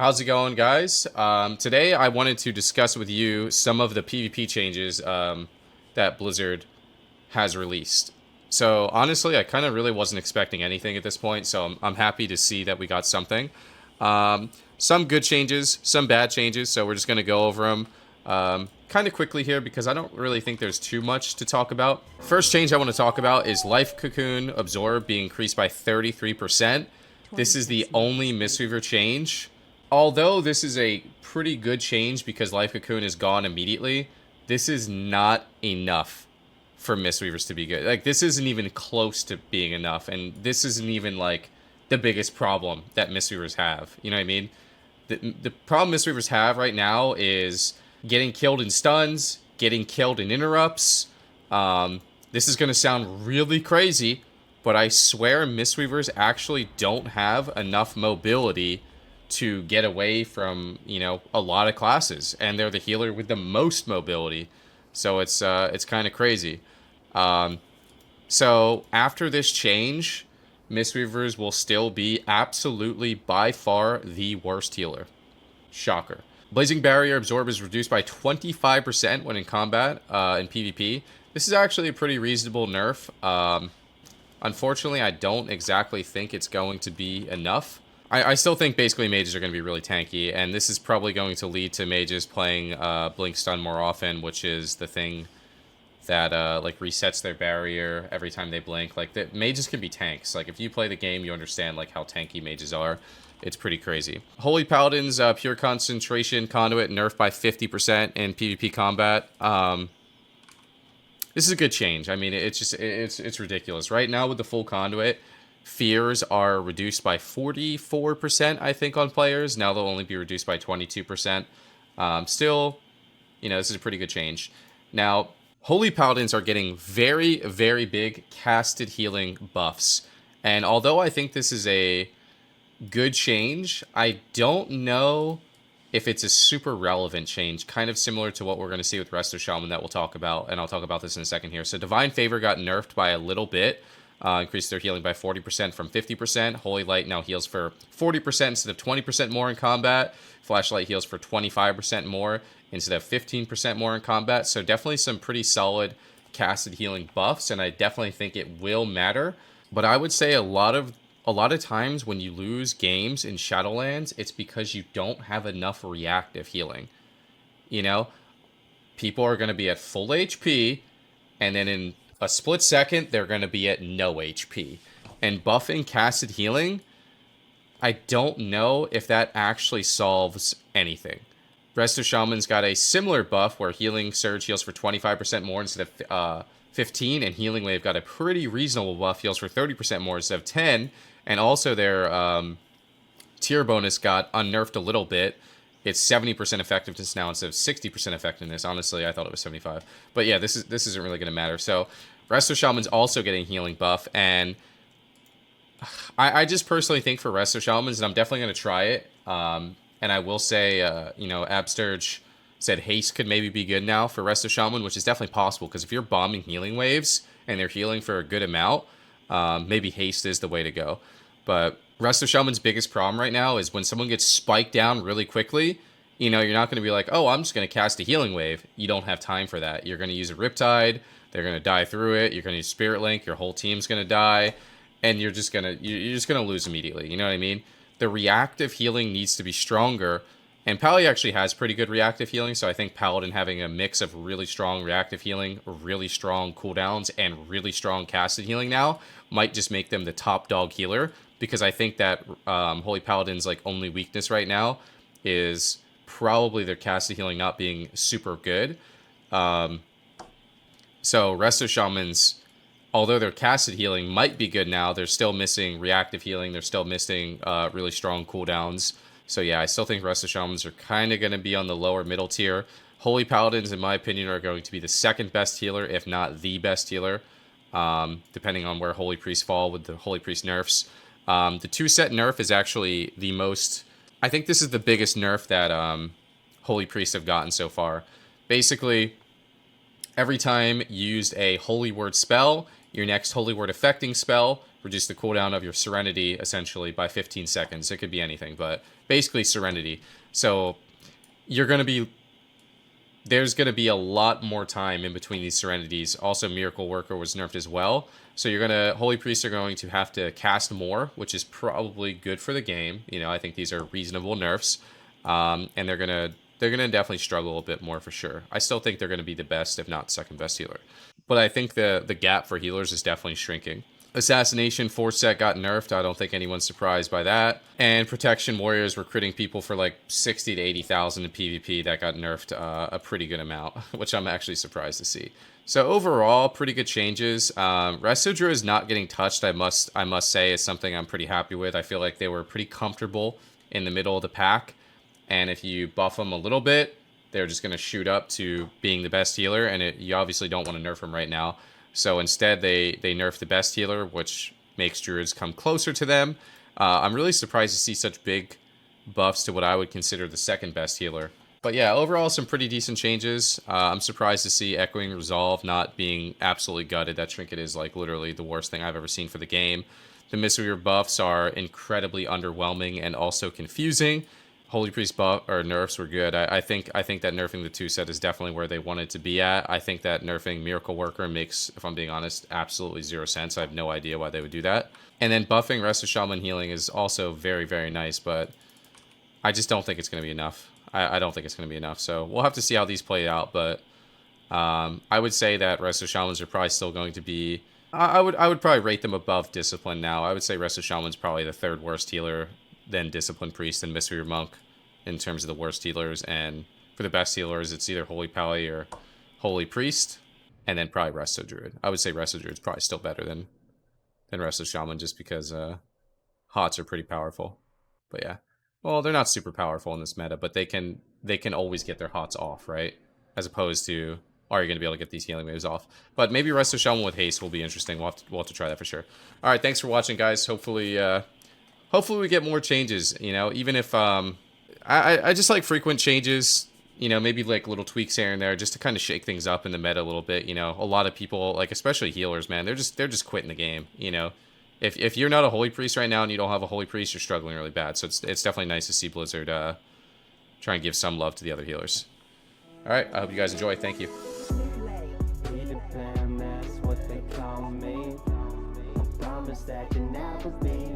How's it going, guys? Today I wanted to discuss with you some of the PvP changes that Blizzard has released. So honestly, I kind of really wasn't expecting anything at this point, so I'm happy to see that we got something. Some good changes, some bad changes, so we're just going to go over them kind of quickly here because I don't really think there's too much to talk about. First change I want to talk about is Life Cocoon Absorb being increased by 33%. This is the only Mistweaver change. Although this is a pretty good change because Life Cocoon is gone immediately, this is not enough for Mistweavers to be good. Like, this isn't even close to being enough, and this isn't even, like, the biggest problem that Mistweavers have. You know what I mean? The problem Mistweavers have right now is getting killed in stuns, getting killed in interrupts. This is going to sound really crazy, but I swear Mistweavers actually don't have enough mobility to get away from, a lot of classes, and they're the healer with the most mobility. So it's kind of crazy. So after this change, Mistweavers will still be absolutely by far the worst healer. Shocker. Blazing Barrier Absorb is reduced by 25% when in combat in PvP. This is actually a pretty reasonable nerf. Unfortunately, I don't exactly think it's going to be enough. I still think basically mages are going to be really tanky, and this is probably going to lead to mages playing Blink Stun more often, which is the thing that like resets their barrier every time they blink. Like, mages can be tanks. Like, if you play the game, you understand like how tanky mages are. It's pretty crazy. Holy Paladins Pure Concentration Conduit nerfed by 50% in PvP combat. This is a good change. I mean, it's ridiculous. Right now with the full conduit, fears are reduced by 44%, I think, on players. Now they'll only be reduced by 22%. Still, this is a pretty good change. Now, Holy Paladins are getting very, very big casted healing buffs. And although I think this is a good change, I don't know if it's a super relevant change, kind of similar to what we're going to see with Resto Shaman that we'll talk about, and I'll talk about this in a second here. So Divine Favor got nerfed by a little bit. Increased their healing by 40% from 50%. Holy Light now heals for 40% instead of 20% more in combat. Flashlight heals for 25% more instead of 15% more in combat. So definitely some pretty solid casted healing buffs, and I definitely think it will matter. But I would say a lot of times when you lose games in Shadowlands, it's because you don't have enough reactive healing. People are going to be at full HP, and then in a split second, they're going to be at no HP. And buffing casted healing, I don't know if that actually solves anything. Resto Shaman's got a similar buff where Healing Surge heals for 25% more instead of 15, and Healing Wave got a pretty reasonable buff, heals for 30% more instead of 10, and also their tier bonus got unnerfed a little bit. It's 70% effectiveness now instead of 60% effectiveness. Honestly, I thought it was 75. But yeah, this isn't really going to matter. So Resto Shaman's also getting healing buff, and I just personally think for Resto Shamans, and I'm definitely going to try it. And I will say, Absturge said haste could maybe be good now for Resto Shaman, which is definitely possible, because if you're bombing healing waves and they're healing for a good amount, maybe haste is the way to go. But Resto Shaman's biggest problem right now is when someone gets spiked down really quickly, you're not going to be like, oh, I'm just going to cast a healing wave. You don't have time for that. You're going to use a Riptide. They're going to die through it. You're going to use Spirit Link. Your whole team's going to die, and you're just going to lose immediately. You know what I mean? The reactive healing needs to be stronger, and Pally actually has pretty good reactive healing, so I think Paladin having a mix of really strong reactive healing, really strong cooldowns, and really strong casted healing now might just make them the top dog healer, because I think that Holy Paladin's only weakness right now is probably their casted healing not being super good. So Resto Shamans, although their casted healing might be good now, they're still missing reactive healing. They're still missing really strong cooldowns. So yeah, I still think Resto Shamans are kind of going to be on the lower middle tier. Holy Paladins, in my opinion, are going to be the second best healer, if not the best healer, depending on where Holy Priests fall with the Holy Priest nerfs. The 2-set nerf is actually the most... I think this is the biggest nerf that Holy Priests have gotten so far. Basically, every time you used a Holy Word spell, your next Holy Word affecting spell reduce the cooldown of your Serenity essentially by 15 seconds. It could be anything, but basically Serenity. So you're going to be... There's going to be a lot more time in between these Serenities. Also, Miracle Worker was nerfed as well. So you're going to... Holy Priests are going to have to cast more, which is probably good for the game. You know, I think these are reasonable nerfs. And they're going to definitely struggle a bit more for sure. I still think they're going to be the best, if not second best healer. But I think the gap for healers is definitely shrinking. Assassination 4 set got nerfed. I don't think anyone's surprised by that. And Protection Warriors were critting people for like 60 to 80,000 in PvP. That got nerfed a pretty good amount, which I'm actually surprised to see. So overall, pretty good changes. Resto Druids not getting touched, I must say, is something I'm pretty happy with. I feel like they were pretty comfortable in the middle of the pack. And if you buff them a little bit, they're just going to shoot up to being the best healer. And you obviously don't want to nerf them right now. So instead, they nerf the best healer, which makes Druids come closer to them. I'm really surprised to see such big buffs to what I would consider the second best healer. But yeah, overall, some pretty decent changes. I'm surprised to see Echoing Resolve not being absolutely gutted. That trinket is like literally the worst thing I've ever seen for the game. The Mystery buffs are incredibly underwhelming and also confusing. Holy Priest buff or nerfs were good. I think that nerfing the 2 set is definitely where they wanted to be at. I think that nerfing Miracle Worker makes, if I'm being honest, absolutely 0 sense. I have no idea why they would do that. And then buffing Resto Shaman healing is also very, very nice, but I just don't think it's going to be enough. I don't think it's going to be enough. So we'll have to see how these play out, but I would say that Resto Shamans are probably still going to be... I would probably rate them above Discipline now. I would say Resto Shaman's probably the 3rd worst healer, then Discipline Priest and Mystery Monk in terms of the worst healers. And for the best healers, it's either Holy Pally or Holy Priest, and then probably Resto Druid. I would say Resto Druid's probably still better than Resto Shaman just because HOTS are pretty powerful. But yeah. Well, they're not super powerful in this meta, but they can always get their HOTS off, right? As opposed to, are you going to be able to get these healing waves off? But maybe Resto Shaman with haste will be interesting. We'll have to try that for sure. All right, thanks for watching, guys. Hopefully we get more changes. You know, even if I just like frequent changes. You know, maybe like little tweaks here and there, just to kind of shake things up in the meta a little bit. You know, a lot of people, like especially healers, man, they're just quitting the game. You know. If you're not a Holy Priest right now and you don't have a Holy Priest, you're struggling really bad. So it's definitely nice to see Blizzard try and give some love to the other healers. All right, I hope you guys enjoy. Thank you. That you never be